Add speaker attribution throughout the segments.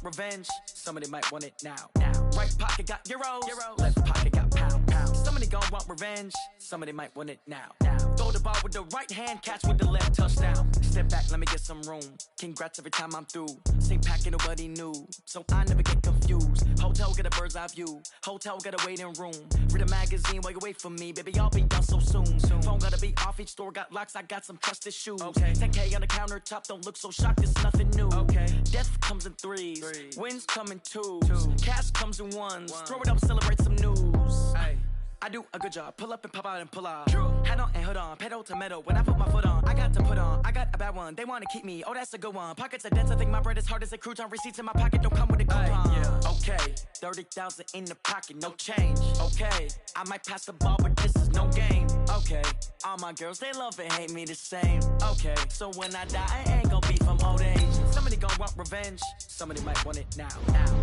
Speaker 1: revenge. Somebody might want it now. Right pocket got euros. Left pocket got pound. Somebody gon' want revenge. Somebody might want it now. Throw the ball with the right hand, catch with the left, touchdown. Step back, let me get some room. Congrats every time I'm through. Same packet, nobody knew, so I never get confused. Hotel get a bird's eye view. Hotel got a waiting room. Read a magazine while you wait for me, baby. I'll be done so soon. Phone gotta be off. Each store got locks. I got some trusted shoes. 10K on the countertop. Don't look so shocked. It's nothing new. Death comes in threes. Wins come in twos. Cash comes in ones. Throw it up, celebrate some news. I do a good job. Pull up and pop out and pull out. Head on and hood on. Pedal to metal. When I put my foot on, I got to put on. I got a bad one. They want to keep me. Oh, that's a good one. Pockets are dense. I think my bread is hard as a crouton. Receipts in my pocket don't come with a coupon. Okay, 30,000 in the pocket, no change. Okay, I might pass the ball, but this is no game. Okay, all my girls, they love and hate me the same. Okay, so when I die, I ain't gonna be from old age. Somebody gon' want revenge. Somebody might want it now.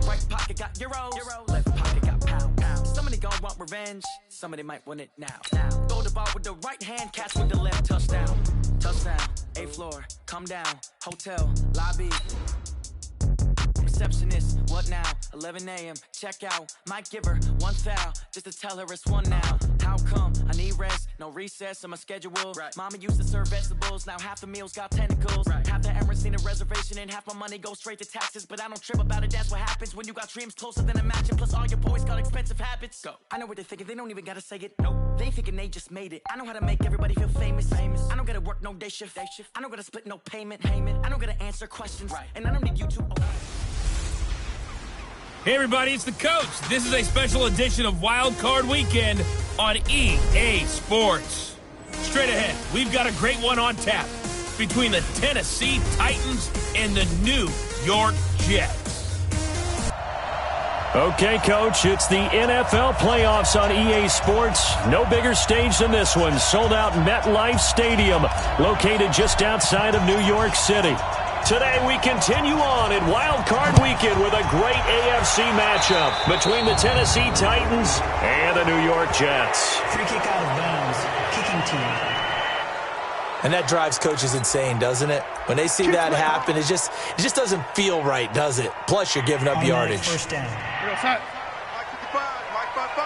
Speaker 1: Right pocket got euros. Left pocket got pound. Somebody gon' want revenge. Somebody might want it now. Throw the ball with the right hand, catch with the left, touchdown. Touchdown, 8th floor, come down. Hotel, lobby. Receptionist, what now? 11 a.m., check out. Might give her one foul, just to tell her it's one now. How come? I need rest, no recess in my schedule. Mama used to serve vegetables, now half the meals got tentacles. Half the errands need a reservation and half my money goes straight to taxes. But I don't trip about it, that's what happens when you got dreams closer than a mansion. Plus all your boys got expensive habits. Go. I know what they're thinking, they don't even gotta say it. Nope. They thinking they just made it. I know how to make everybody feel famous. I don't gotta work no day shift. I don't gotta split no payment. I don't gotta answer questions. And I don't need you to...
Speaker 2: Hey everybody, it's the coach. This is a special edition of Wild Card Weekend on EA Sports. Straight ahead, we've got a great one on tap between the Tennessee Titans and the New York Jets.
Speaker 3: Okay, Coach, it's the NFL playoffs on EA Sports. No bigger stage than this one. Sold out MetLife Stadium, located just outside of New York City. Today we continue on in Wild Card Weekend with a great AFC matchup between the Tennessee Titans and the New York Jets.
Speaker 4: Free kick out of bounds, kicking team.
Speaker 5: And that drives coaches insane, doesn't it? When they see that happen, it just doesn't feel right, does it? Plus, you're giving up yardage.
Speaker 4: First down.
Speaker 6: Mike 55, Mike 55.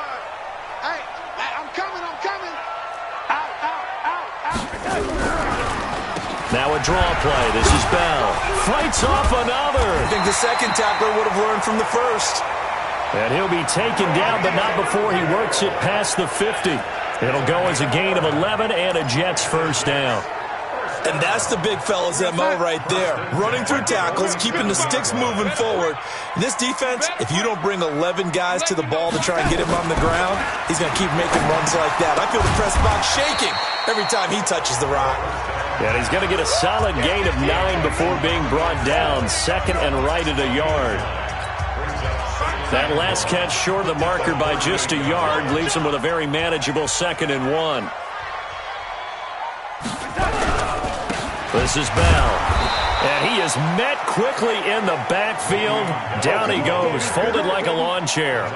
Speaker 6: Hey, I'm coming. Out.
Speaker 3: Now a draw play. This is Bell. Fights off another.
Speaker 5: I think the second tackler would have learned from the first.
Speaker 3: And he'll be taken down, but not before he works it past the 50. It'll go as a gain of 11 and a Jets first down.
Speaker 5: And that's the big fella's MO right there. Running through tackles, keeping the sticks moving forward. In this defense, if you don't bring 11 guys to the ball to try and get him on the ground, he's going to keep making runs like that. I feel the press box shaking every time he touches the rock.
Speaker 3: And he's going to get a solid gain of 9 before being brought down. Second and right at a yard. That last catch short of the marker by just a yard leaves him with a very manageable 2nd and 1. This is Bell. And he is met quickly in the backfield. Down he goes, folded like a lawn chair.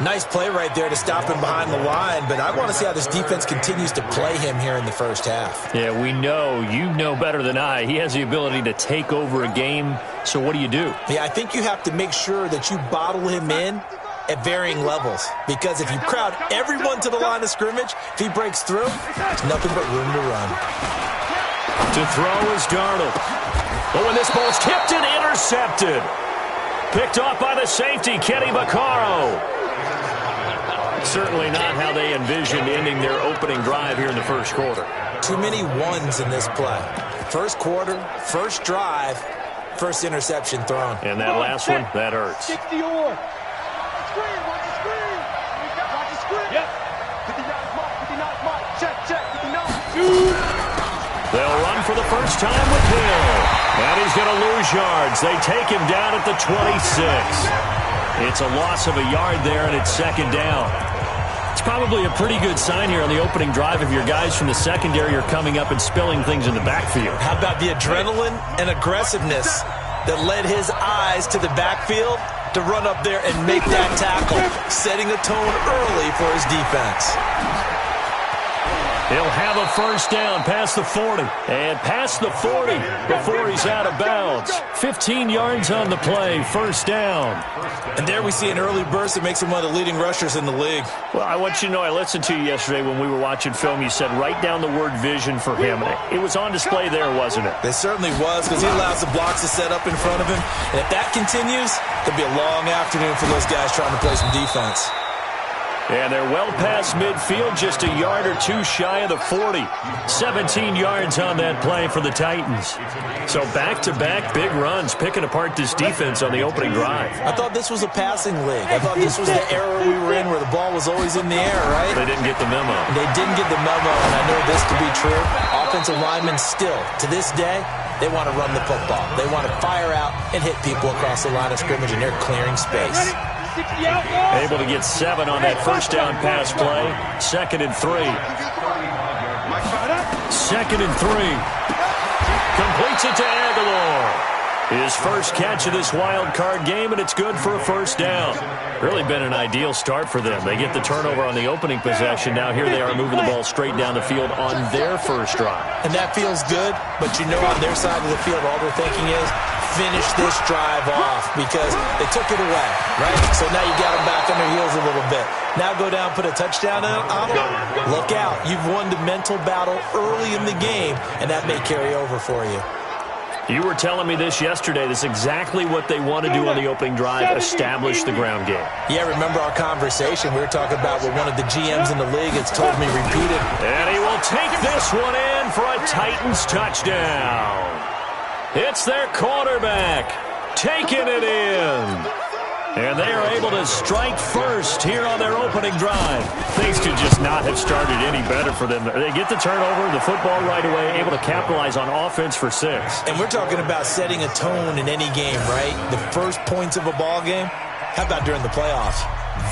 Speaker 5: Nice play right there to stop him behind the line, but I want to see how this defense continues to play him here in the first half.
Speaker 3: Yeah, we know. You know better than I. He has the ability to take over a game, so what do you do?
Speaker 5: Yeah, I think you have to make sure that you bottle him in at varying levels, because if you crowd everyone to the line of scrimmage, if he breaks through, there's nothing but room to run.
Speaker 3: To throw is Darnold. Oh, and this ball's tipped and intercepted. Picked off by the safety, Kenny Vaccaro. Certainly not how they envisioned ending their opening drive here in the first quarter.
Speaker 5: Too many ones in this play. First quarter, first drive, first interception thrown.
Speaker 3: And that last one, that hurts.
Speaker 6: 60 or. Screen, watch the screen. Watch the screen. Yep. 59's Mike. Check. 59.
Speaker 3: They'll run for the first time with Hill. And he's going to lose yards. They take him down at the 26. It's a loss of a yard there, and it's 2nd down. It's probably a pretty good sign here on the opening drive if your guys from the secondary are coming up and spilling things in the backfield.
Speaker 5: How about the adrenaline and aggressiveness that led his eyes to the backfield to run up there and make that tackle, setting a tone early for his defense.
Speaker 3: He'll have a first down past the 40. And past the 40 before he's out of bounds. 15 yards on the play, first down.
Speaker 5: And there we see an early burst that makes him one of the leading rushers in the league.
Speaker 3: Well, I want you to know, I listened to you yesterday when we were watching film. You said write down the word vision for him. It was on display there, wasn't it?
Speaker 5: It certainly was, because he allows the blocks to set up in front of him. And if that continues, it'll be a long afternoon for those guys trying to play some defense.
Speaker 3: And they're well past midfield, just a yard or two shy of the 40. 17 yards on that play for the Titans. So back-to-back big runs, picking apart this defense on the opening drive.
Speaker 5: I thought this was a passing league. I thought this was the era we were in where the ball was always in the air, right?
Speaker 3: They didn't get the memo.
Speaker 5: They didn't get the memo, and I know this to be true. Offensive linemen still, to this day, they want to run the football. They want to fire out and hit people across the line of scrimmage, and they're clearing space.
Speaker 3: Able to get 7 on that first down pass play. 2nd and 3. 2nd and 3. Completes it to Aguilar. His first catch of this wild card game, and it's good for a first down. Really been an ideal start for them. They get the turnover on the opening possession. Now here they are moving the ball straight down the field on their first drive.
Speaker 5: And that feels good, but you know on their side of the field, all they're thinking is finish this drive off because they took it away, right? So now you got them back on their heels a little bit. Now go down, put a touchdown on them. Look out. You've won the mental battle early in the game, and that may carry over for you.
Speaker 3: You were telling me this yesterday. This is exactly what they want to do on the opening drive, establish the ground game.
Speaker 5: Yeah, remember our conversation? We were talking about what one of the GMs in the league has told me repeated.
Speaker 3: And he will take this one in for a Titans touchdown. It's their quarterback taking it in. And they are able to strike first here on their opening drive. Things could just not have started any better for them. They get the turnover, the football right away, able to capitalize on offense for 6.
Speaker 5: And we're talking about setting a tone in any game, right? The first points of a ball game. How about during the playoffs?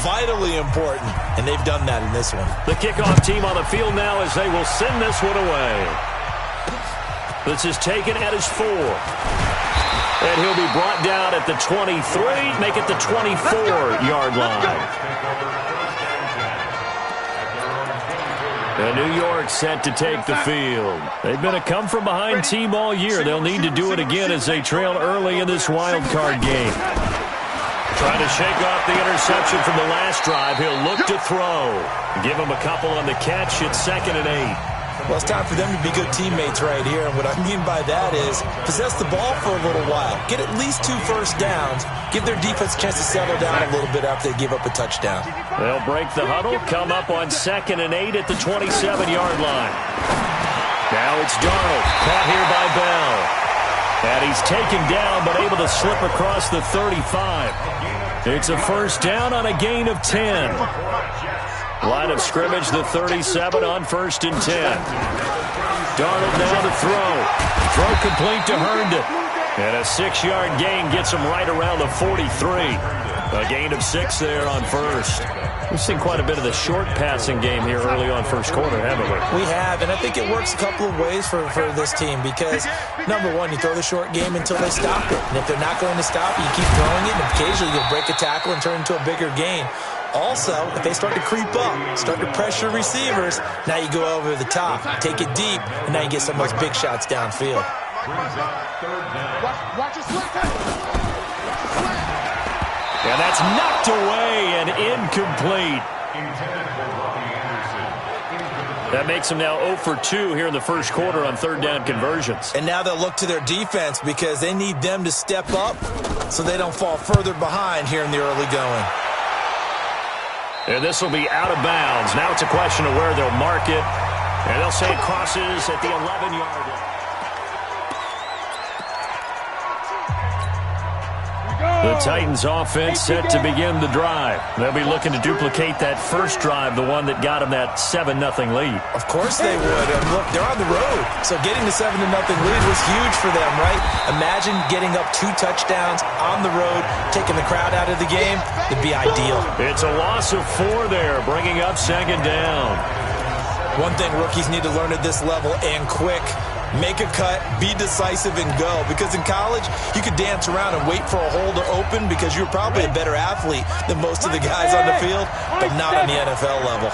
Speaker 5: Vitally important, and they've done that in this one.
Speaker 3: The kickoff team on the field now as they will send this one away. This is taken at his 4. And he'll be brought down at the 23, make it the 24-yard line. And New York set to take the field. They've been a come-from-behind team all year. They'll need to do it again as they trail early in this wild card game. Trying to shake off the interception from the last drive. He'll look to throw. Give him a couple on the catch. It's 2nd and 8.
Speaker 5: Well, it's time for them to be good teammates right here. And what I mean by that is possess the ball for a little while. Get at least 2 first downs. Give their defense a chance to settle down a little bit after they give up a touchdown.
Speaker 3: They'll break the huddle, come up on 2nd and 8 at the 27-yard line. Now it's Darnold, caught here by Bell. And he's taken down but able to slip across the 35. It's a first down on a gain of 10. Line of scrimmage, the 37 on 1st and 10. Darnold now to throw. Throw complete to Herndon. And a 6-yard gain gets him right around the 43. A gain of 6 there on 1st. We've seen quite a bit of the short passing game here early on first quarter, haven't we?
Speaker 5: We have, and I think it works a couple of ways for this team because, number one, you throw the short game until they stop it. And if they're not going to stop it, you keep throwing it, and occasionally you'll break a tackle and turn into a bigger gain. Also, if they start to creep up, start to pressure receivers, now you go over the top, take it deep, and now you get some of those big shots downfield.
Speaker 6: Watch your slap.
Speaker 3: And that's knocked away and incomplete. That makes them now 0 for 2 here in the first quarter on 3rd down conversions.
Speaker 5: And now they'll look to their defense because they need them to step up so they don't fall further behind here in the early going.
Speaker 3: And this will be out of bounds. Now it's a question of where they'll mark it. And they'll say it crosses at the 11-yard line. The Titans offense set to begin the drive. They'll be looking to duplicate that first drive, the one that got them that 7-0 lead.
Speaker 5: Of course they would. And look, they're on the road. So getting the 7-0 lead was huge for them, right? Imagine getting up 2 touchdowns on the road, taking the crowd out of the game. It'd be ideal.
Speaker 3: It's a loss of 4 there, bringing up 2nd down.
Speaker 5: One thing rookies need to learn at this level and quick. Make a cut, be decisive, and go. Because in college, you could dance around and wait for a hole to open because you're probably a better athlete than most of the guys on the field, but not on the NFL level.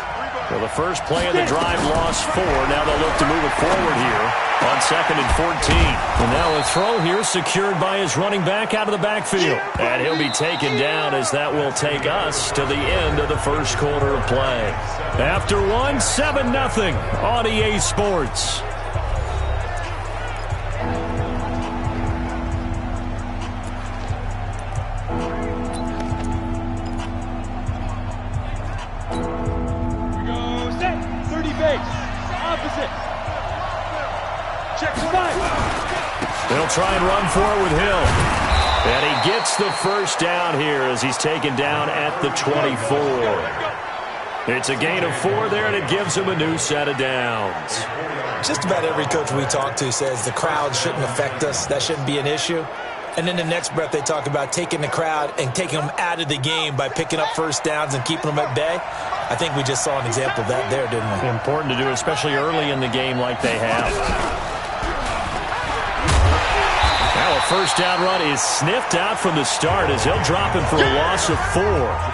Speaker 3: Well, the first play of the drive lost 4. Now they'll look to move it forward here on 2nd and 14. And now a throw here secured by his running back out of the backfield. And he'll be taken down as that will take us to the end of the first quarter of play. After 7-0 on EA Sports. They'll try and run for it with Hill. And he gets the first down here as he's taken down at the 24. It's a gain of 4 there, and it gives him a new set of downs.
Speaker 5: Just about every coach we talk to says the crowd shouldn't affect us. That shouldn't be an issue. And then the next breath they talk about taking the crowd and taking them out of the game by picking up first downs and keeping them at bay. I think we just saw an example of that there, didn't we?
Speaker 3: Important to do, especially early in the game like they have. Now a first down run is sniffed out from the start as he'll drop him for a loss of 4.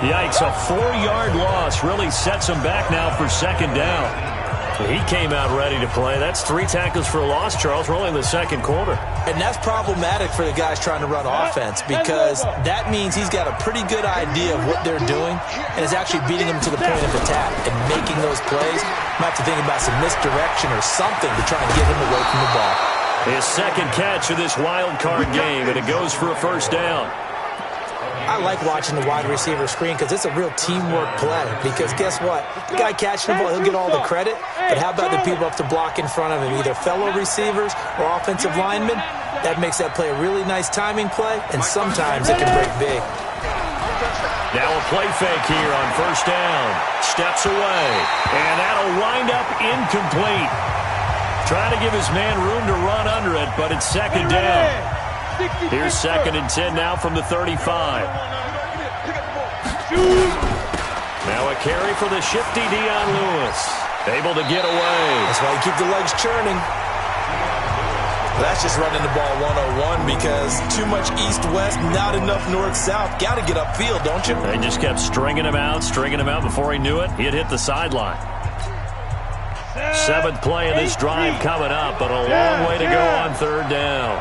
Speaker 3: Yikes, a 4-yard loss really sets him back now for 2nd down. He came out ready to play. That's 3 tackles for a loss, Charles. We're only in the 2nd quarter.
Speaker 5: And that's problematic for the guys trying to run offense because that means he's got a pretty good idea of what they're doing and is actually beating them to the point of attack and making those plays. Might have to think about some misdirection or something to try and get him away from the ball.
Speaker 3: His 2nd catch of this wild card game, and it goes for a first down.
Speaker 5: I like watching the wide receiver screen because it's a real teamwork play. Because guess what? The guy catching the ball, he'll get all the credit. But how about the people up to block in front of him, either fellow receivers or offensive linemen? That makes that play a really nice timing play, and sometimes it can break big.
Speaker 3: Now a play fake here on first down. Steps away, and that'll wind up incomplete. Trying to give his man room to run under it, but it's 2nd down. Here's 2nd and 10 now from the 35. Now a carry for the shifty Dion Lewis. Able to get away.
Speaker 5: That's why you keep the legs churning. That's just running the ball 101 because too much east-west, not enough north-south. Got to get upfield, don't you?
Speaker 3: They just kept stringing him out. Before he knew it, he had hit the sideline. 7th play of this drive coming up, but a long way to go on 3rd down.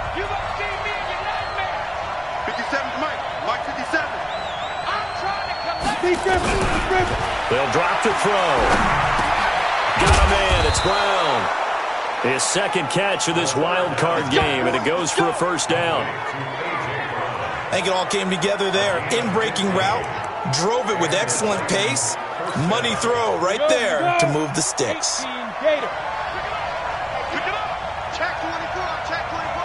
Speaker 6: 57, Mike 57.
Speaker 3: They'll drop to throw. Got a man, it's Brown. His 2nd catch of this wild card game, and it goes for a first down.
Speaker 5: I think it all came together there. In-breaking route, drove it with excellent pace. Money throw right there to move the sticks.
Speaker 6: Pick it up. Check 24. Check 24.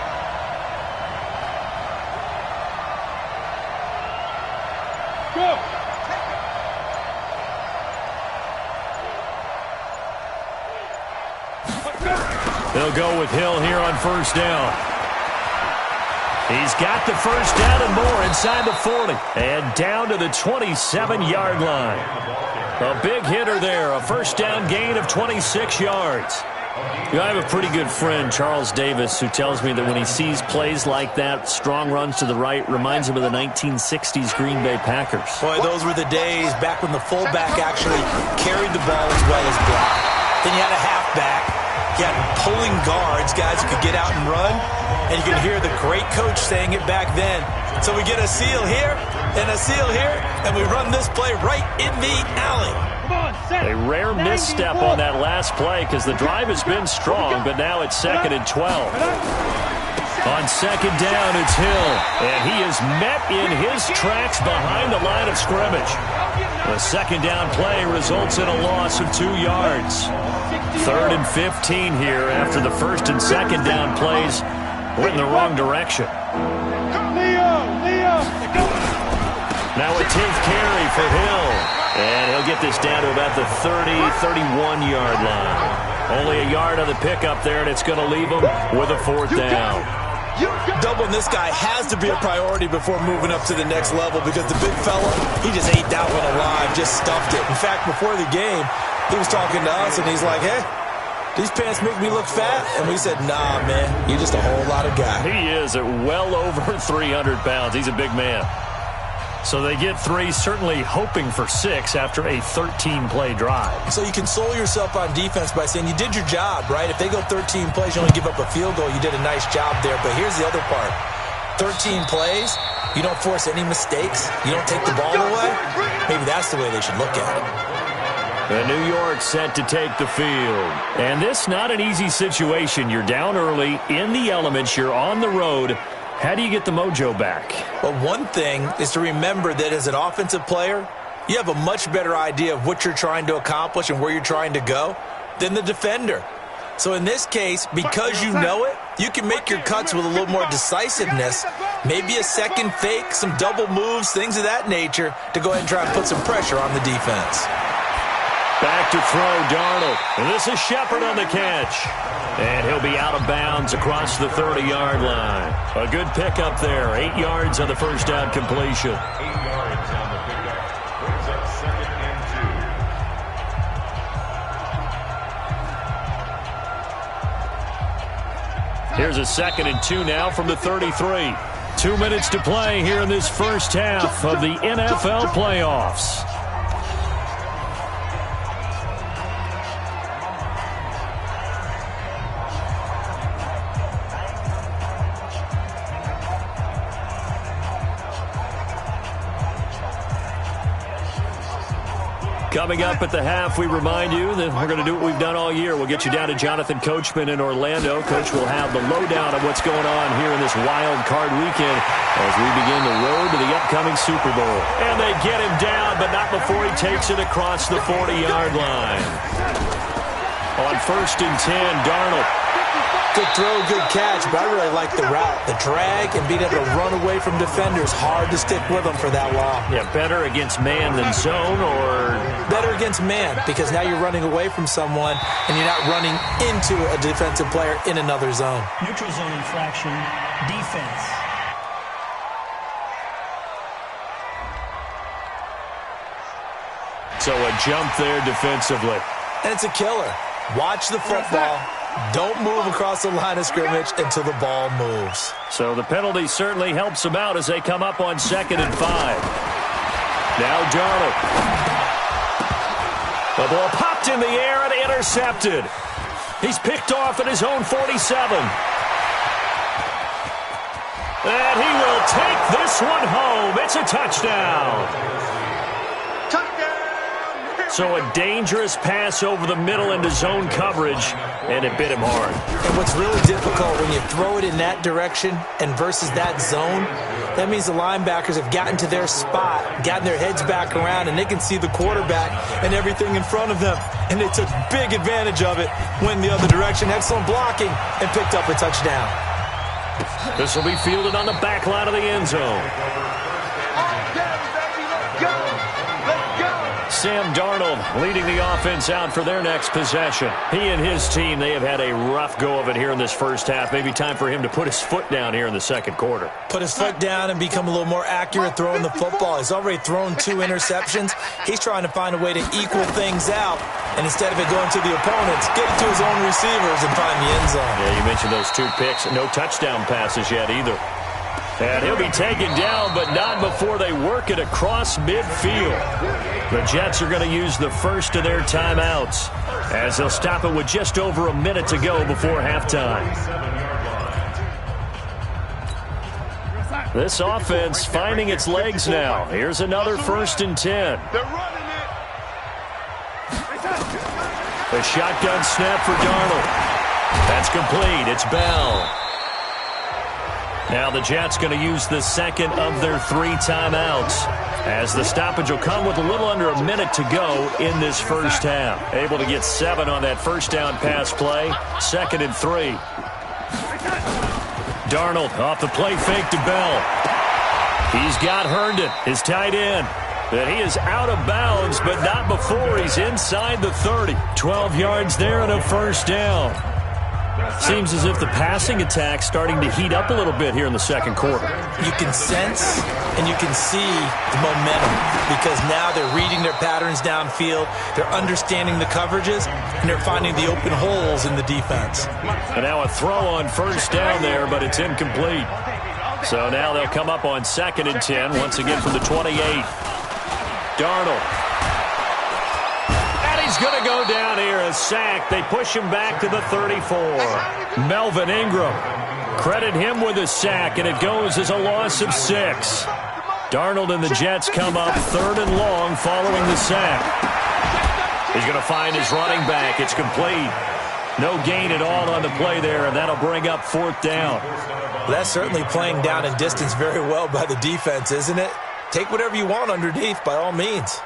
Speaker 6: Go.
Speaker 3: They'll go with Hill here on first down. He's got the first down and more inside the 40. And down to the 27-yard line. A big hitter there, a first down gain of 26 yards. You know, I have a pretty good friend, Charles Davis, who tells me that when he sees plays like that, strong runs to the right, reminds him of the 1960s Green Bay Packers.
Speaker 5: Boy, those were the days back when the fullback actually carried the ball as well as blocked. Then you had a halfback. You had pulling guards, guys who could get out and run. And you can hear the great coach saying it back then. So we get a seal here and a seal here, and we run this play right in the alley.
Speaker 3: A rare misstep on that last play because the drive has been strong, but now it's 2nd and 12. On 2nd down, it's Hill, and he is met in his tracks behind the line of scrimmage. The 2nd down play results in a loss of 2 yards. 3rd and 15 here after the 1st and 2nd down plays went in the wrong direction. Now a 10th carry for Hill. And he'll get this down to about the 30, 31-yard line. Only a yard on the pickup there, and it's going to leave him with a 4th down.
Speaker 5: Doubling this guy has to be a priority before moving up to the next level because the big fella, he just ate that one alive, just stuffed it. In fact, before the game, he was talking to us, and he's like, hey, these pants make me look fat? And we said, nah, man, you're just a whole lot of guy.
Speaker 3: He is at well over 300 pounds. He's a big man. So they get 3, certainly hoping for 6 after a 13-play drive.
Speaker 5: So you console yourself on defense by saying you did your job, right? If they go 13 plays, you only give up a field goal, you did a nice job there. But here's the other part. 13 plays, you don't force any mistakes, you don't take the ball away. Maybe that's the way they should look at it.
Speaker 3: The New York set to take the field. And this not an easy situation. You're down early, in the elements, you're on the road. How do you get the mojo back?
Speaker 5: Well, one thing is to remember that as an offensive player, you have a much better idea of what you're trying to accomplish and where you're trying to go than the defender. So in this case, because you know it, you can make your cuts with a little more decisiveness, maybe a second fake, some double moves, things of that nature, to go ahead and try and put some pressure on the defense.
Speaker 3: Back to throw, Darnold. And this is Shepard on the catch. And he'll be out of bounds across the 30-yard line. A good pickup there. 8 yards on the first down completion.
Speaker 7: 8 yards on the pickup. Brings up 2nd and 2.
Speaker 3: Here's a 2nd and 2 now from the 33. 2 minutes to play here in this first half of the NFL playoffs. Coming up at the half, we remind you that we're going to do what we've done all year. We'll get you down to Jonathan Coachman in Orlando. Coach will have the lowdown of what's going on here in this wild card weekend as we begin the road to the upcoming Super Bowl. And they get him down, but not before he takes it across the 40-yard line. On 1st and 10, Darnold.
Speaker 5: Good throw, good catch, but I really like the route. The drag and being able to run away from defenders, hard to stick with them for that long.
Speaker 3: Yeah, better against man than zone, or?
Speaker 5: Better against man, because now you're running away from someone and you're not running into a defensive player in another zone.
Speaker 4: Neutral zone infraction, defense.
Speaker 3: So a jump there defensively.
Speaker 5: And it's a killer. Watch the football. Don't move across the line of scrimmage until the ball moves.
Speaker 3: So the penalty certainly helps them out as they come up on 2nd and 5. Now Darnold. The ball popped in the air and intercepted. He's picked off at his own 47. And he will take this one home. It's a touchdown. So a dangerous pass over the middle into zone coverage, and it bit him hard.
Speaker 5: And what's really difficult when you throw it in that direction and versus that zone, that means the linebackers have gotten to their spot, gotten their heads back around, and they can see the quarterback and everything in front of them. And they took big advantage of it, went the other direction, excellent blocking, and picked up a touchdown.
Speaker 3: This will be fielded on the back line of the end zone. Sam Darnold leading the offense out for their next possession. He and his team, they have had a rough go of it here in this first half. Maybe time for him to put his foot down here in the second quarter.
Speaker 5: Put his foot down and become a little more accurate throwing the football. He's already thrown 2 interceptions. He's trying to find a way to equal things out. And instead of it going to the opponents, get it to his own receivers and find the end zone.
Speaker 3: Yeah, you mentioned those 2 picks. No touchdown passes yet either. And he'll be taken down, but not before they work it across midfield. The Jets are going to use the first of their timeouts as they'll stop it with just over a minute to go before halftime. This offense finding its legs now. Here's another 1st and 10. The shotgun snap for Darnold. That's complete. It's Bell. Now the Jets going to use the second of their 3 timeouts as the stoppage will come with a little under a minute to go in this first half. Able to get 7 on that first down pass play. 2nd and 3. Darnold off the play fake to Bell. He's got Herndon, his tight end. But he is out of bounds, but not before he's inside the 30. 12 yards there and a first down. Seems as if the passing attack's starting to heat up a little bit here in the second quarter.
Speaker 5: You can sense and you can see the momentum because now they're reading their patterns downfield, they're understanding the coverages, and they're finding the open holes in the defense.
Speaker 3: And now a throw on first down there, but it's incomplete. So now they'll come up on 2nd and 10, once again from the 28. Darnold. And he's going to go down here, a sack. They push him back to the 34. Melvin Ingram. Credit him with a sack, and it goes as a loss of 6. Darnold and the Jets come up 3rd and long following the sack. He's going to find his running back. It's complete. No gain at all on the play there, and that'll bring up 4th down.
Speaker 5: Well, that's certainly playing down in distance very well by the defense, isn't it? Take whatever you want underneath, by all means.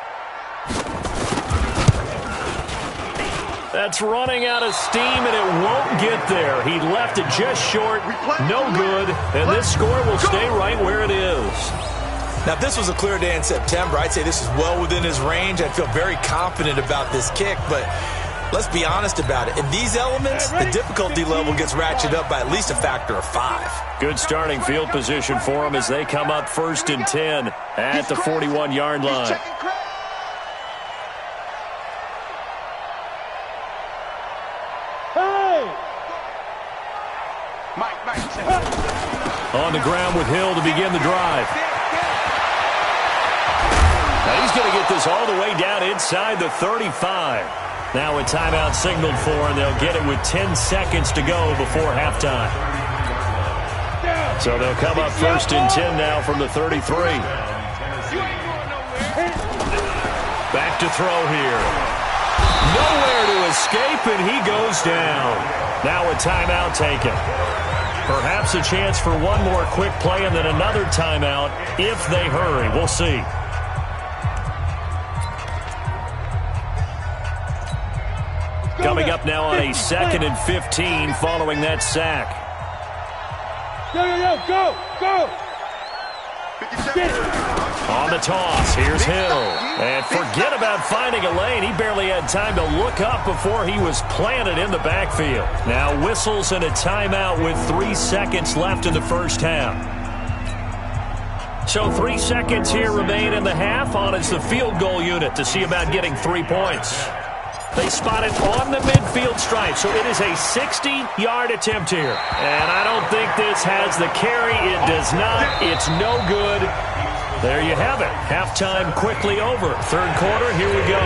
Speaker 3: That's running out of steam, and it won't get there. He left it just short. No good, and this score will stay right where it is.
Speaker 5: Now, if this was a clear day in September, I'd say this is well within his range. I'd feel very confident about this kick, but let's be honest about it. In these elements, the difficulty level gets ratcheted up by at least a factor of 5.
Speaker 3: Good starting field position for them as they come up 1st and 10 at the 41-yard line. On the ground with Hill to begin the drive. Now he's going to get this all the way down inside the 35. Now a timeout signaled for, and they'll get it with 10 seconds to go before halftime. So they'll come up 1st and 10 now from the 33. Back to throw here. Nowhere to escape, and he goes down. Now a timeout taken. Perhaps a chance for one more quick play and then another timeout if they hurry. We'll see. Coming up now on a 2nd and 15 following that sack.
Speaker 6: Go!
Speaker 3: On the toss, here's Hill. And forget about finding a lane. He barely had time to look up before he was planted in the backfield. Now whistles and a timeout with 3 seconds left in the first half. So 3 seconds here remain in the half. On is the field goal unit to see about getting 3 points. They spot it on the midfield stripe, so it is a 60-yard attempt here. And I don't think this has the carry. It does not. It's no good. There you have it. Halftime quickly over. 3rd quarter, here we go.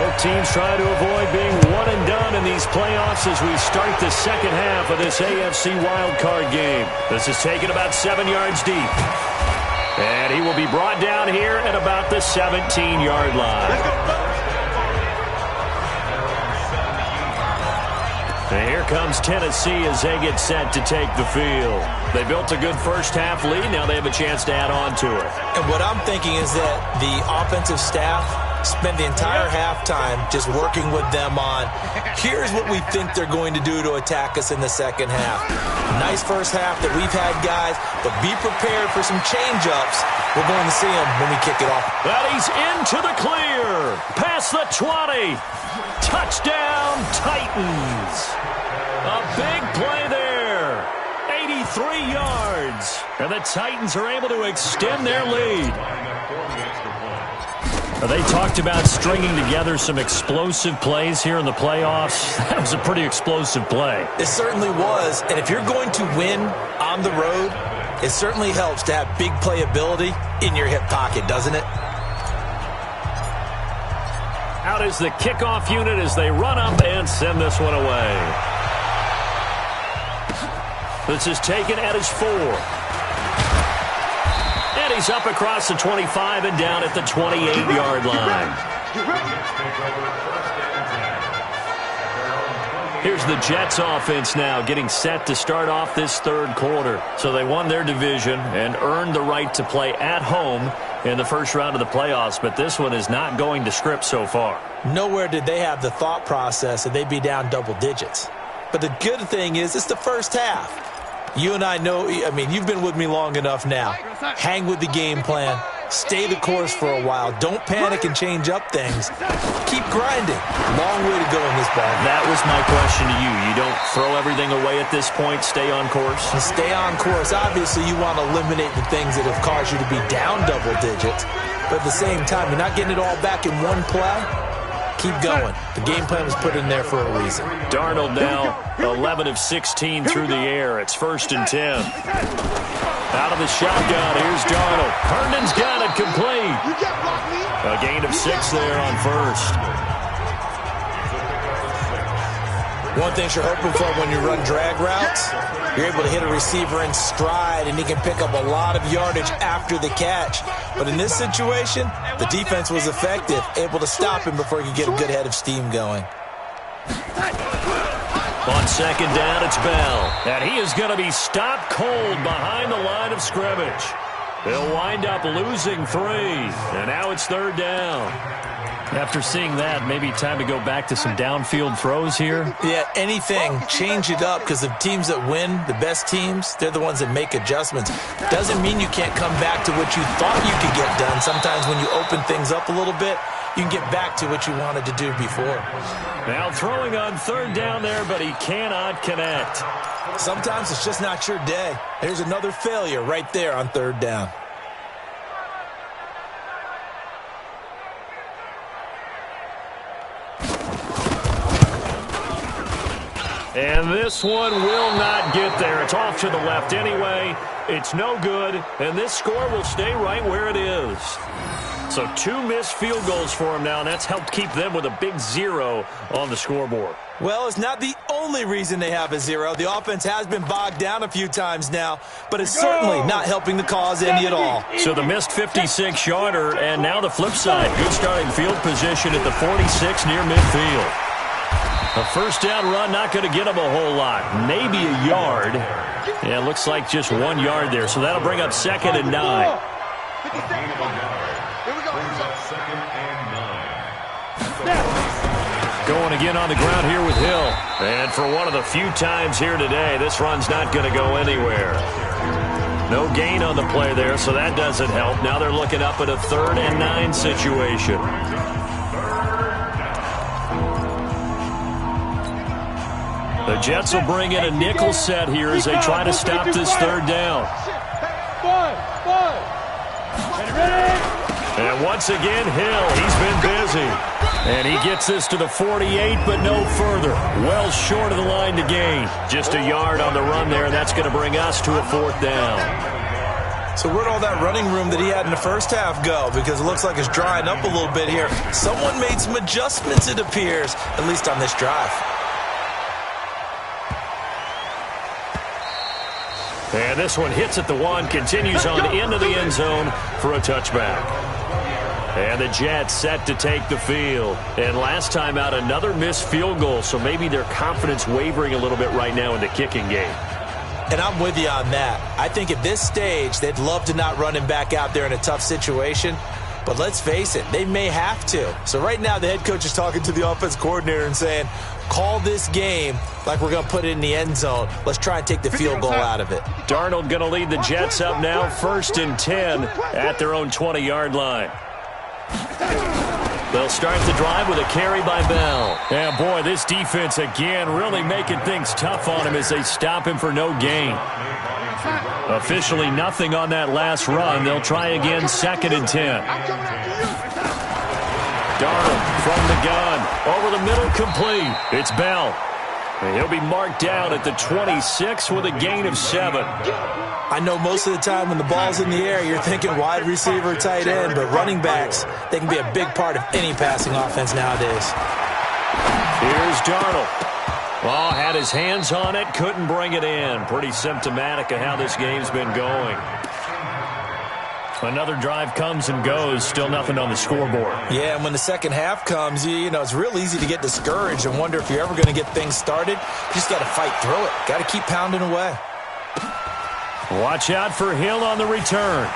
Speaker 3: Both teams try to avoid being one and done in these playoffs as we start the second half of this AFC wildcard game. This is taken about 7 yards deep. And he will be brought down here at about the 17-yard line. And here comes Tennessee as they get set to take the field. They built a good first half lead. Now they have a chance to add on to it.
Speaker 5: And what I'm thinking is that the offensive staff spent the entire halftime just working with them on, here's what we think they're going to do to attack us in the second half. Nice first half that we've had, guys, but be prepared for some change-ups. We're going to see them when we kick it off.
Speaker 3: But he's into the clear. Past the 20. Touchdown, Titans. A big play there. 83 yards. And the Titans are able to extend their lead. They talked about stringing together some explosive plays here in the playoffs. That was a pretty explosive play.
Speaker 5: It certainly was. And if you're going to win on the road, it certainly helps to have big playability in your hip pocket, doesn't it?
Speaker 3: Out is the kickoff unit as they run up and send this one away. This is taken at his 4. And he's up across the 25 and down at the 28-yard line. Here's the Jets offense now getting set to start off this 3rd quarter. So they won their division and earned the right to play at home in the first round of the playoffs, but this one is not going to script so far.
Speaker 5: Nowhere did they have the thought process that they'd be down double digits. But the good thing is it's the first half. You and I know, I mean, you've been with me long enough now. Hang with the game plan. Stay the course for a while. Don't panic and change up things. Keep grinding. Long way to go in this ball.
Speaker 3: That was my question to you. You don't throw everything away at this point. Stay on course?
Speaker 5: And stay on course. Obviously, you want to eliminate the things that have caused you to be down double digits. But at the same time, you're not getting it all back in one play. Keep going. The game plan was put in there for a reason.
Speaker 3: Darnold now 11 of 16 through the air. It's 1st and 10. Out of the shotgun, here's Darnold. Herndon's got it complete. A gain of 6 there on 1st.
Speaker 5: One thing you're hoping for when you run drag routes, you're able to hit a receiver in stride, and he can pick up a lot of yardage after the catch. But in this situation, the defense was effective, able to stop him before he could get a good head of steam going.
Speaker 3: On 2nd down, it's Bell. And he is going to be stopped cold behind the line of scrimmage. They'll wind up losing 3. And now it's 3rd down.
Speaker 8: After seeing that, maybe time to go back to some downfield throws here.
Speaker 5: Yeah, anything. Change it up, because the teams that win, the best teams, they're the ones that make adjustments. Doesn't mean you can't come back to what you thought you could get done. Sometimes when you open things up a little bit, you can get back to what you wanted to do before.
Speaker 3: Now throwing on 3rd down there, but he cannot connect.
Speaker 5: Sometimes it's just not your day. There's another failure right there on 3rd down.
Speaker 3: And this one will not get there. It's off to the left anyway. It's no good, and this score will stay right where it is. So 2 missed field goals for him now, and that's helped keep them with a big 0 on the scoreboard.
Speaker 5: Well, it's not the only reason they have a 0. The offense has been bogged down a few times now, but it's certainly not helping the cause any at all.
Speaker 3: So the missed 56-yarder, and now the flip side. Good starting field position at the 46 near midfield. A 1st down run, not going to get him a whole lot. Maybe a yard. Yeah, it looks like just 1 yard there. So that'll bring up 2nd and 9. Going again on the ground here with Hill. And for one of the few times here today, this run's not going to go anywhere. No gain on the play there, so that doesn't help. Now they're looking up at a 3rd and 9 situation. The Jets will bring in a nickel set here as they try to stop this 3rd down. And once again, Hill, he's been busy. And he gets this to the 48, but no further. Well short of the line to gain. Just a yard on the run there, and that's going to bring us to a 4th down.
Speaker 5: So where'd all that running room that he had in the first half go? Because it looks like it's drying up a little bit here. Someone made some adjustments, it appears, at least on this drive.
Speaker 3: And this one hits at the 1, continues on into the end zone for a touchback. And the Jets set to take the field. And last time out, another missed field goal, so maybe their confidence wavering a little bit right now in the kicking game.
Speaker 5: And I'm with you on that. I think at this stage, they'd love to not run him back out there in a tough situation. But let's face it, they may have to. So right now, the head coach is talking to the offense coordinator and saying, call this game like we're going to put it in the end zone. Let's try and take the field goal out of it.
Speaker 3: Darnold going to lead the Jets up now, 1st and 10 at their own 20-yard line. They'll start the drive with a carry by Bell. And boy, this defense again really making things tough on him as they stop him for no gain. Officially nothing on that last run. They'll try again, 2nd and 10. Darnold from the gun. Over the middle, complete. It's Bell. And he'll be marked down at the 26 with a gain of 7.
Speaker 5: I know most of the time when the ball's in the air, you're thinking wide receiver, tight end, but running backs, they can be a big part of any passing offense nowadays.
Speaker 3: Here's Darnold. Oh, had his hands on it, couldn't bring it in. Pretty symptomatic of how this game's been going. Another drive comes and goes, still nothing on the scoreboard.
Speaker 5: Yeah, and when the second half comes, you know, it's real easy to get discouraged and wonder if you're ever going to get things started. You just got to fight through it. Got to keep pounding away.
Speaker 3: Watch out for Hill on the return.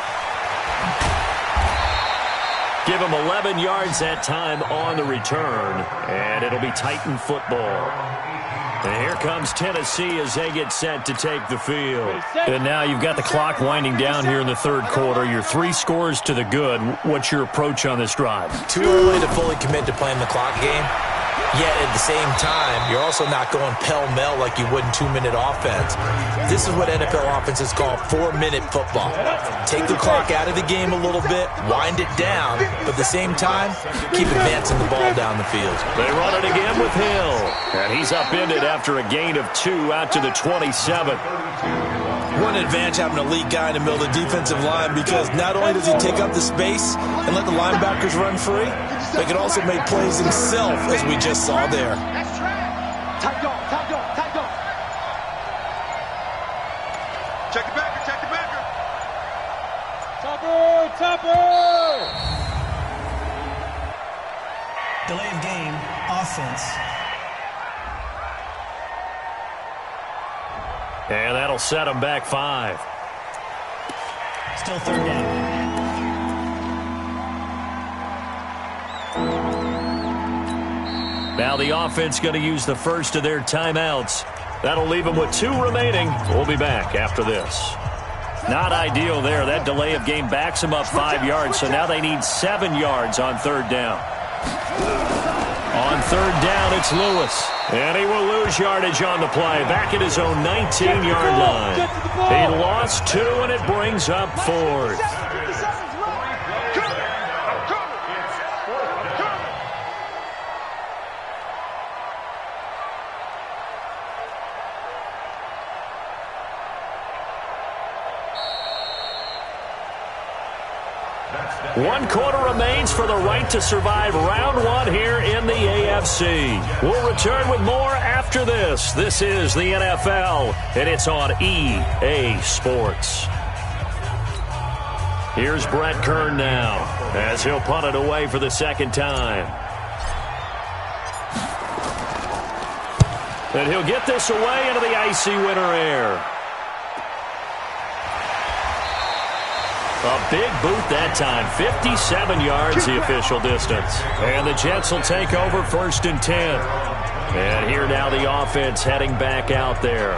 Speaker 3: Give him 11 yards that time on the return, and it'll be Titan football. And here comes Tennessee as they get set to take the field.
Speaker 8: And now you've got the clock winding down here in the 3rd quarter. You're 3 scores to the good. What's your approach on this drive?
Speaker 5: Too early to fully commit to playing the clock game. Yet at the same time, you're also not going pell-mell like you would in 2-minute offense. This is what NFL offenses call 4-minute football. Take the clock out of the game a little bit, wind it down, but at the same time, keep advancing the ball down the field.
Speaker 3: They run it again with Hill. And he's upended after a gain of 2 out to the 27.
Speaker 5: One advantage having an elite guy in the middle of the defensive line, because not only does he take up the space and let the linebackers run free, but he can also make plays himself, as we just saw there.
Speaker 6: Tight dog, tight dog, tight dog. Check the backer, check the backer. Topper, topper.
Speaker 4: Delay of game, offense.
Speaker 3: And that'll set him back 5.
Speaker 4: Still third down.
Speaker 3: Now the offense going to use the first of their timeouts. That'll leave them with 2 remaining. We'll be back after this. Not ideal there. That delay of game backs them up 5 yards, so now they need 7 yards on third down. On third down, it's Lewis. And he will lose yardage on the play. Back at his own 19-yard line. He lost 2, and it brings up 4th. One quarter remains for the right to survive round 1 here in the AFC. We'll return with more after this. This is the NFL, and it's on EA Sports. Here's Brett Kern now, as he'll punt it away for the second time. And he'll get this away into the icy winter air. A big boot that time. 57 yards the official distance. And the Jets will take over 1st and 10. And here now the offense heading back out there.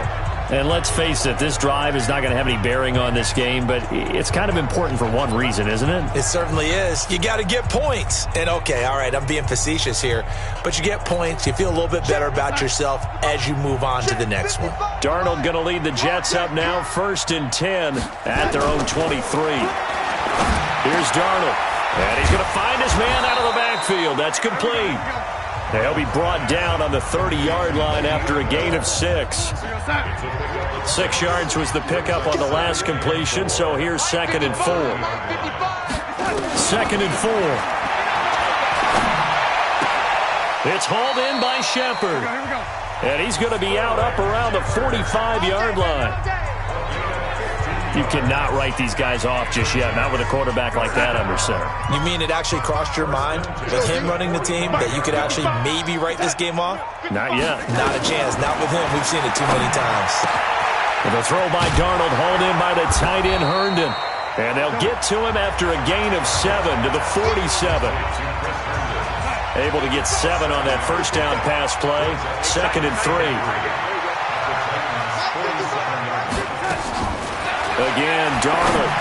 Speaker 3: And let's face it, this drive is not going to have any bearing on this game, but it's kind of important for one reason, isn't it?
Speaker 5: It certainly is. You got to get points. And okay, all right, I'm being facetious here, but you get points, you feel a little bit better about yourself as you move on to the next one.
Speaker 3: Darnold going to lead the Jets up now, 1st and 10 at their own 23. Here's Darnold, and he's going to find his man out of the backfield. That's complete. He'll be brought down on the 30-yard line after a gain of 6. 6 yards was the pickup on the last completion, so here's 2nd and 4. 2nd and 4. It's hauled in by Shepard. And he's going to be out up around the 45-yard line. You cannot write these guys off just yet, not with a quarterback like that under center.
Speaker 5: You mean it actually crossed your mind with him running the team that you could actually maybe write this game off?
Speaker 3: Not yet.
Speaker 5: Not a chance. Not with him. We've seen it too many times.
Speaker 3: And the throw by Darnold, hauled in by the tight end Herndon. And they'll get to him after a gain of 7 to the 47. Able to get 7 on that first down pass play. 2nd and 3. Again, Darnold.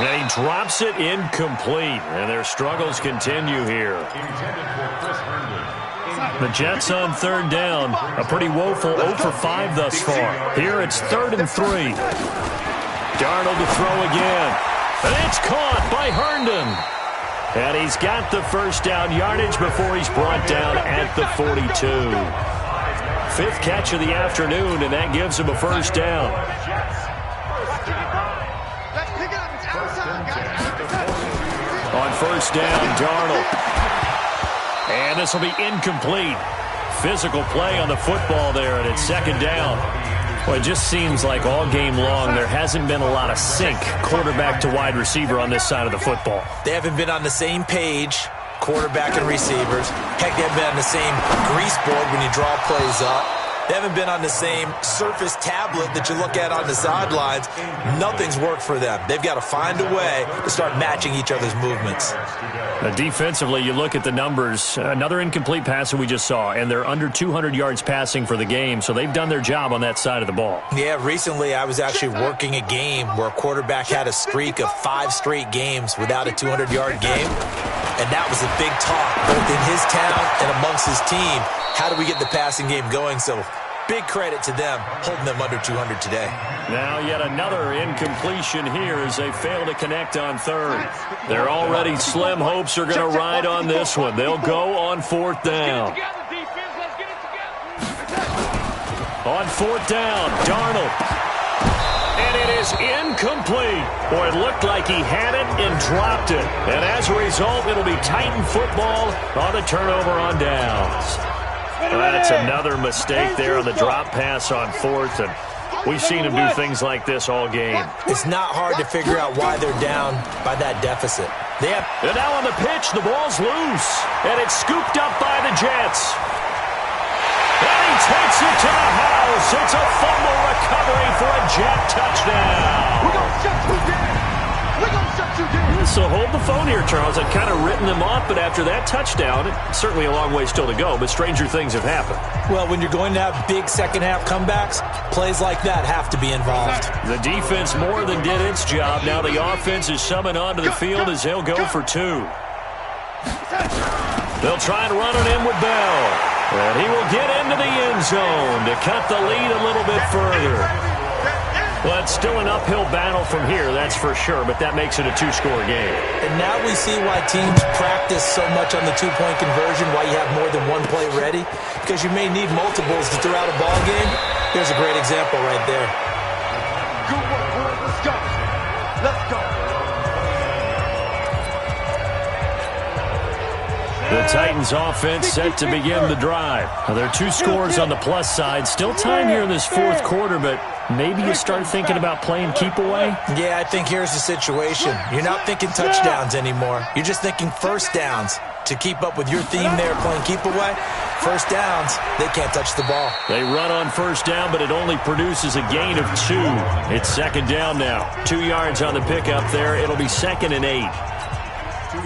Speaker 3: And he drops it incomplete. And their struggles continue here. The Jets on third down. A pretty woeful 0 for 5 thus far. Here it's 3rd and 3. Darnold to throw again. And it's caught by Herndon. And he's got the first down yardage before he's brought down at the 42. 5th catch of the afternoon, and that gives him a first down. On first down, Darnold. And this will be incomplete. Physical play on the football there, and it's 2nd down. Well, it just seems like all game long there hasn't been a lot of sync quarterback to wide receiver on this side of the football.
Speaker 5: They haven't been on the same page, quarterback and receivers. Heck, they haven't been on the same grease board when you draw plays up. They haven't been on the same surface tablet that you look at on the sidelines. Nothing's worked for them. They've got to find a way to start matching each other's movements.
Speaker 3: Defensively, you look at the numbers. Another incomplete pass that we just saw, and they're under 200 yards passing for the game, so they've done their job on that side of the ball.
Speaker 5: Yeah, recently I was actually working a game where a quarterback had a streak of 5 straight games without a 200-yard game. And that was a big talk, both in his town and amongst his team. How do we get the passing game going? So big credit to them, holding them under 200 today.
Speaker 3: Now yet another incompletion here as they fail to connect on third. They're already slim hopes are going to ride on this one. They'll go on fourth down. On fourth down, Darnold. And it is incomplete. Boy, it looked like he had it and dropped it. And as a result, it'll be Titan football on the turnover on downs. That's another mistake there on the drop pass on fourth. And we've seen him do things like this all game.
Speaker 5: It's not hard to figure out why they're down by that deficit.
Speaker 3: And now on the pitch, the ball's loose. And it's scooped up by the Jets. And he takes it to the house. It's a fumble recovery for a Jet touchdown.
Speaker 6: We're going to shut you down. We're going to shut you down.
Speaker 3: So hold the phone here, Charles. I've kind of written them off, but after that touchdown, it's certainly a long way still to go, but stranger things have happened.
Speaker 5: Well, when you're going to have big second-half comebacks, plays like that have to be involved.
Speaker 3: The defense more than did its job. Now the offense is summoned onto the field as they'll go for two. They'll try and run it in with Bell. And he will get into the end zone to cut the lead a little bit further. Well, it's still an uphill battle from here, that's for sure, but that makes it a two-score game.
Speaker 5: And now we see why teams practice so much on the two-point conversion, why you have more than one play ready, because you may need multiples to throw out a ball game. Here's a great example right there.
Speaker 6: Good work, boys. Let's go. Let's go.
Speaker 3: The Titans offense set to begin the drive. Now, there are two scores on the plus side. Still time here in this fourth quarter, but maybe you start thinking about playing keep away?
Speaker 5: Yeah, I think here's the situation. You're not thinking touchdowns anymore. You're just thinking first downs. To keep up with your theme there, playing keep away, first downs, they can't touch the ball.
Speaker 3: They run on first down, but it only produces a gain of 2. It's second down now. 2 yards on the pickup there. It'll be 2nd and 8.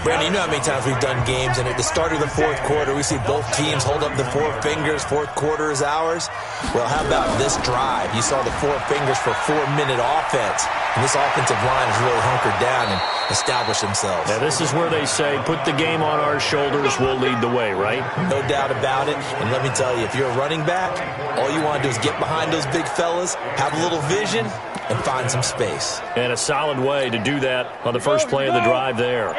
Speaker 5: Brandon, you know how many times we've done games, and at the start of the fourth quarter, we see both teams hold up the 4 fingers, fourth quarter is ours. Well, how about this drive? You saw the 4 fingers for 4-minute offense, and this offensive line has really hunkered down and established themselves.
Speaker 3: Now, this is where they say, put the game on our shoulders, we'll lead the way, right?
Speaker 5: No doubt about it, and let me tell you, if you're a running back, all you want to do is get behind those big fellas, have a little vision, and find some space.
Speaker 3: And a solid way to do that on the first play of the drive there.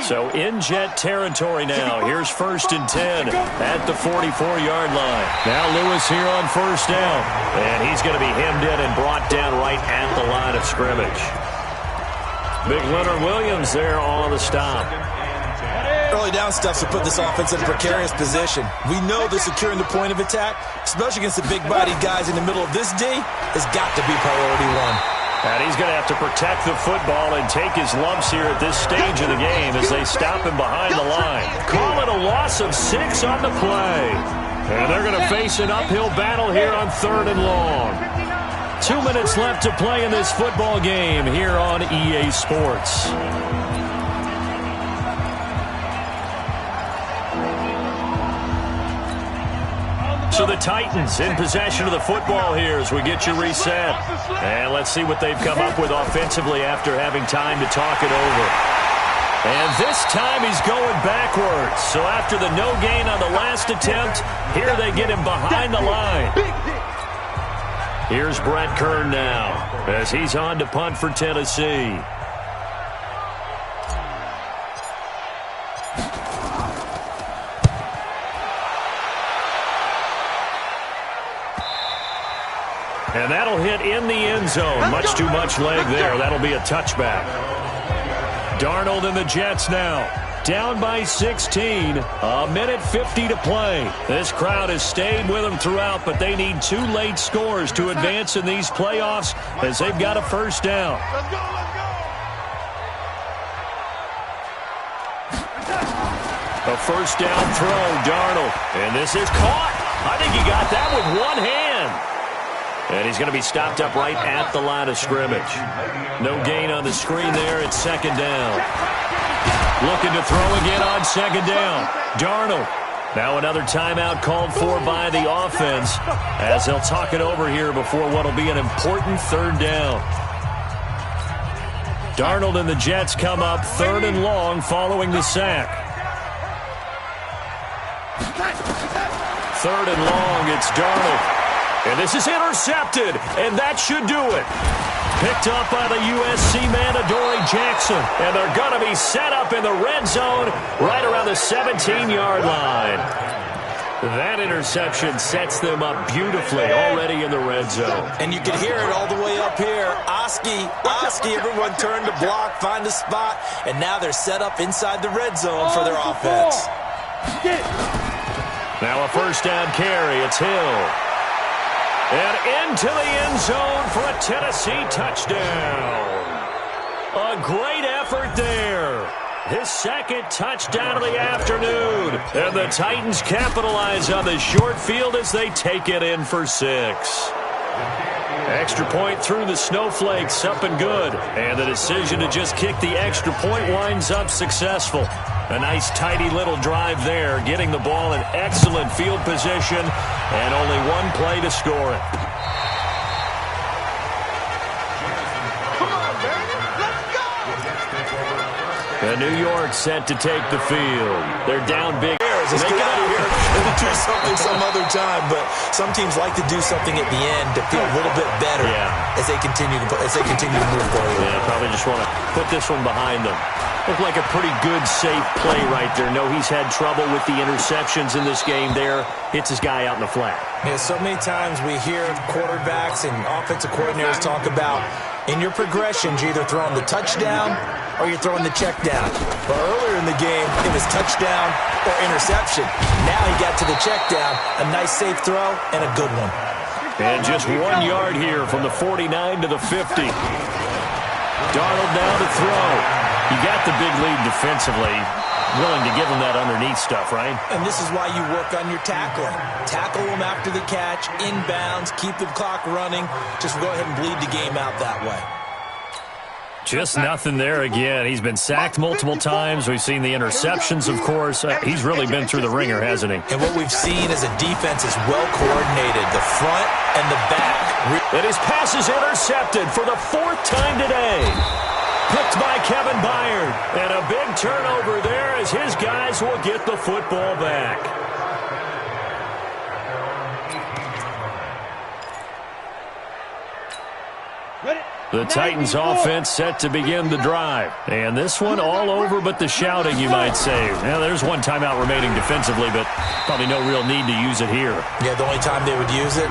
Speaker 3: So in Jet territory now. Here's 1st and 10 at the 44-yard line. Now Lewis here on first down. And he's going to be hemmed in and brought down right at the line of scrimmage. Big Leonard Williams there on the stop.
Speaker 5: Early down stuff to put this offense in a precarious position. We know that securing the point of attack, especially against the big-bodied guys in the middle of this D, has got to be priority 1.
Speaker 3: And he's going to have to protect the football and take his lumps here at this stage of the game as they stop him behind the line. Call it a loss of 6 on the play. And they're going to face an uphill battle here on 3rd and long. 2 minutes left to play in this football game here on EA Sports. So the Titans in possession of the football here as we get you reset. And let's see what they've come up with offensively after having time to talk it over. And this time he's going backwards. So after the no gain on the last attempt, here they get him behind the line. Here's Brett Kern now as he's on to punt for Tennessee. And that'll hit in the end zone. Much too much leg there. That'll be a touchback. Darnold and the Jets now. Down by 16. A minute 50 to play. This crowd has stayed with them throughout, but they need 2 late scores to advance in these playoffs as they've got a first down.
Speaker 6: Let's go, let's go.
Speaker 3: A first down throw, Darnold. And this is caught. I think he got that with one hand. And he's going to be stopped up right at the line of scrimmage. No gain on the screen there. It's 2nd down. Looking to throw again on 2nd down. Darnold. Now another timeout called for by the offense as they'll talk it over here before what will be an important 3rd down. Darnold and the Jets come up 3rd and long following the sack. 3rd and long. It's Darnold. And this is intercepted, and that should do it. Picked up by the USC man, Adoree Jackson. And they're going to be set up in the red zone right around the 17-yard line. That interception sets them up beautifully already in the red zone.
Speaker 5: And you can hear it all the way up here. Oski, everyone turned to block, find a spot, and now they're set up inside the red zone for their offense.
Speaker 3: Now a first down carry. It's Hill. And into the end zone for a Tennessee touchdown. A great effort there. His second touchdown of the afternoon. And the Titans capitalize on the short field as they take it in for 6. Extra point through the snowflakes, up and good. And the decision to just kick the extra point winds up successful. A nice, tidy little drive there, getting the ball in excellent field position, and only one play to score it. And New York set to take the field. They're down big.
Speaker 5: Let's get out of here. We'll do something some other time, but some teams like to do something at the end to feel a little bit better as they continue to move forward.
Speaker 3: Yeah, probably just want to put this one behind them. Looked like a pretty good, safe play right there. No, he's had trouble with the interceptions in this game there. Hits his guy out in the flat.
Speaker 5: Yeah, so many times we hear quarterbacks and offensive coordinators talk about in your progressions, you're either throwing the touchdown or you're throwing the check down. But earlier in the game, it was touchdown or interception. Now he got to the check down, a nice safe throw, and a good one.
Speaker 3: And just 1 yard here from the 49 to the 50. Darnold now to throw. You got the big lead defensively. Willing to give him that underneath stuff, right?
Speaker 5: And this is why you work on your tackling. Tackle them after the catch, inbounds, keep the clock running. Just go ahead and bleed the game out that way.
Speaker 3: Just nothing there again. He's been sacked multiple times. We've seen the interceptions, of course. He's really been through the ringer, hasn't he?
Speaker 5: And what we've seen as a defense is well coordinated, the front and the back.
Speaker 3: And his pass is intercepted for the 4th time today. Picked by Kevin Byard. And a big turnover there as his guys will get the football back. The Titans offense set to begin the drive. And this one all over but the shouting, you might say. Now, there's one timeout remaining defensively, but probably no real need to use it here.
Speaker 5: Yeah, the only time they would use it